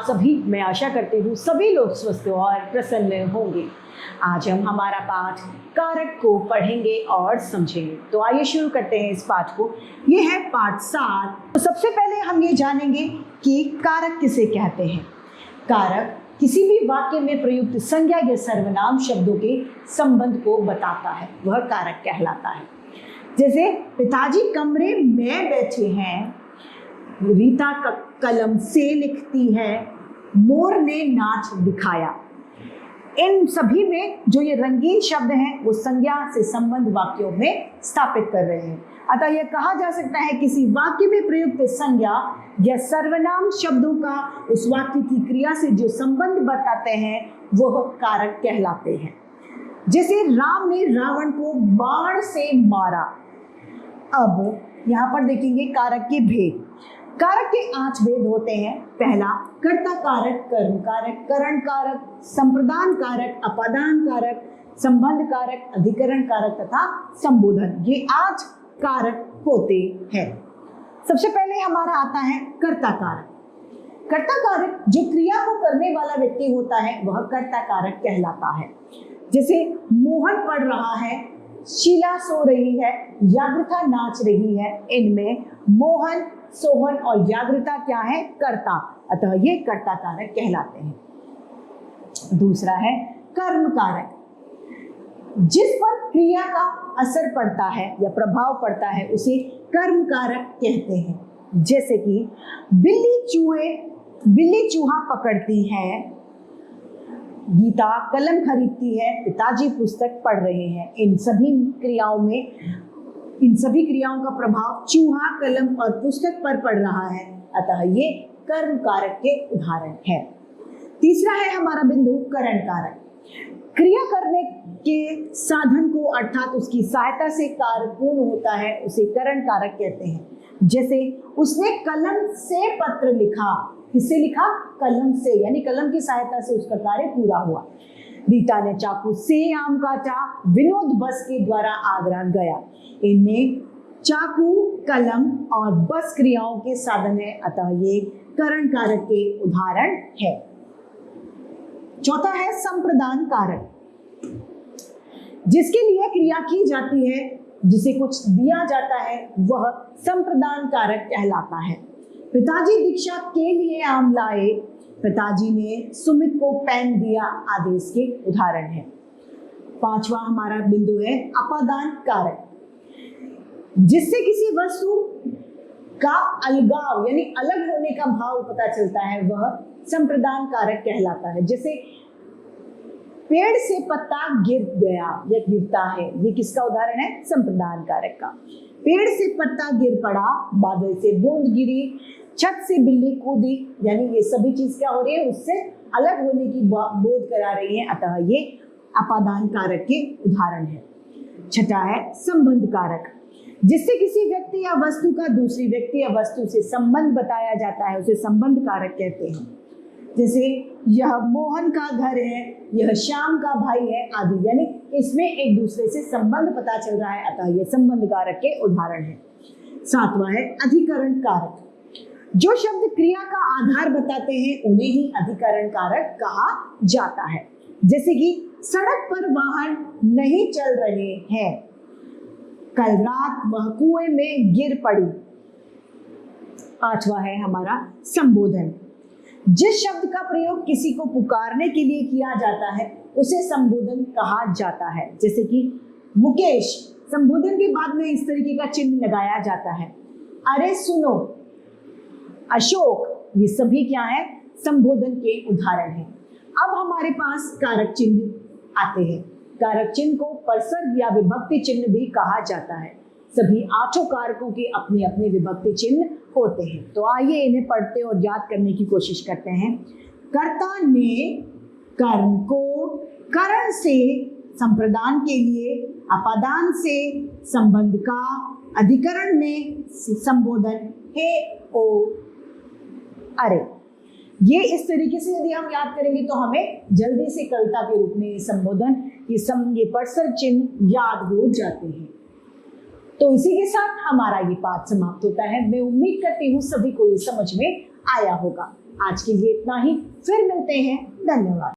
सभी, मैं आशा करती हूँ सभी लोग स्वस्थ और प्रसन्न होंगे। आज हम हमारा पाठ कारक को पढ़ेंगे और समझेंगे। तो आइए शुरू करते हैं इस पाठ को। ये है पाठ 7। तो सबसे पहले हम ये जानेंगे कि कारक किसे कहते हैं। कारक किसी भी वाक्य में प्रयुक्त संज्ञा या सर्वनाम शब्दों के संबंध को बताता है, वह कारक कहलाता है। जैसे पिताजी कमरे में बैठे हैं, रीता कलम से लिखती है, मोर ने नाच दिखाया। इन सभी में जो ये रंगीन शब्द हैं वो संज्ञा से संबंध वाक्यों में स्थापित कर रहे हैं। अतः यह कहा जा सकता है किसी वाक्य में प्रयुक्त संज्ञा या सर्वनाम शब्दों का उस वाक्य की क्रिया से जो संबंध बताते हैं वह कारक कहलाते हैं। जैसे राम ने रावण को बाण से मारा। अब यहाँ पर देखेंगे कारक के भेद। कारक के 8 भेद होते हैं। पहला, कर्ता कारक, कर्म कारक, करण कारक, संप्रदान कारक, अपादान कारक, संबंध कारक, अधिकरण कारक तथा संबोधन। ये 8 कारक होते हैं। सबसे पहले हमारा आता है कर्ता कारक। कर्ता कारक जो क्रिया को करने वाला व्यक्ति होता है वह कर्ता कारक कहलाता है। जैसे मोहन पढ़ रहा है, शीला सो रही है, जागृता नाच रही है। इनमें मोहन, सोहन और जागृता क्या है? कर्ता। अतः ये कर्ता कारक कहलाते हैं। दूसरा है कर्म कारक। जिस पर क्रिया का असर पड़ता है या प्रभाव पड़ता है उसे कर्म कारक कहते हैं। जैसे कि बिल्ली चूहा पकड़ती है, गीता कलम खरीदती है, पिताजी पुस्तक पढ़ रहे हैं। इन सभी क्रियाओं का प्रभाव चूहा, कलम और पुस्तक पर पड़ रहा है। अतः ये कर्म कारक के उदाहरण है। तीसरा है हमारा बिंदु करण कारक। क्रिया करने के साधन को अर्थात उसकी सहायता से कार्य पूर्ण होता है उसे करण कारक कहते हैं। जैसे उसने कलम से पत्र लिखा। किससे लिखा? कलम से, यानी कलम की सहायता से उसका कार्य पूरा हुआ। रीता ने चाकू से आम काटा, विनोद बस के द्वारा आगरा गया। इनमें चाकू, कलम और बस क्रियाओं के साधन है। अतः ये करण कारक के उदाहरण है। चौथा है संप्रदान कारक। जिसके लिए क्रिया की जाती है, जिसे कुछ दिया जाता है, वह संप्रदान कारक कहलाता है। पिताजी दीक्षा के लिए आम लाए, पिताजी ने सुमित को पेन दिया आदि इसके उदाहरण है। पांचवा हमारा बिंदु है अपादान कारक। जिससे किसी वस्तु का अलगाव यानी अलग होने का भाव पता चलता है वह संप्रदान कारक कहलाता है। जैसे पेड़ से पत्ता गिर गया या गिरता है, ये किसका उदाहरण है? संप्रदान कारक का। पेड़ से पत्ता गिर पड़ा, बादल से बूंद गिरी, छत से बिल्ली कूदी, यानी ये सभी चीज क्या हो रही है? उससे अलग होने की बोध करा रही है। अतः ये अपादान कारक के उदाहरण है। छठा है संबंध कारक। जिससे किसी व्यक्ति या वस्तु का दूसरी व्यक्ति या वस्तु से संबंध बताया जाता है उसे संबंध कारक कहते हैं। जैसे यह मोहन का घर है, यह श्याम का भाई है आदि, यानी इसमें एक दूसरे से संबंध पता चल रहा है। अतः यह संबंध कारक के उदाहरण है। सातवां है अधिकरण कारक। जो शब्द क्रिया का आधार बताते हैं उन्हें ही अधिकरण कारक कहा जाता है। जैसे कि सड़क पर वाहन नहीं चल रहे हैं, कल रात वह कुएं में गिर पड़ी। पांचवा है हमारा संबोधन। जिस शब्द का प्रयोग किसी को पुकारने के लिए किया जाता है उसे संबोधन कहा जाता है। जैसे कि मुकेश, संबोधन के बाद में इस तरीके का चिन्ह लगाया जाता है। अरे सुनो, अशोक, ये सभी क्या है? संबोधन के उदाहरण हैं। अब हमारे पास कारक चिन्ह आते हैं। कारक चिन्ह को परसर्ग या विभक्ति चिन्ह भी कहा जाता है। सभी 8 कारकों के अपने अपने विभक्ति चिन्ह होते हैं। तो आइए इन्हें पढ़ते और याद करने की कोशिश करते हैं। कर्ता ने कर्म को, करण से, संप्रदान के लिए, अपादान से, संबंध का, अधिकरण में, संबोधन, हे, ओ, अरे। ये इस तरीके से यदि हम याद करेंगे तो हमें जल्दी से कविता के रूप में संबोधन, ये परसर्ग चिन्ह याद हो जाते हैं। तो इसी के साथ हमारा ये पाठ समाप्त होता है। मैं उम्मीद करती हूँ सभी को ये समझ में आया होगा। आज के लिए इतना ही, फिर मिलते हैं। धन्यवाद।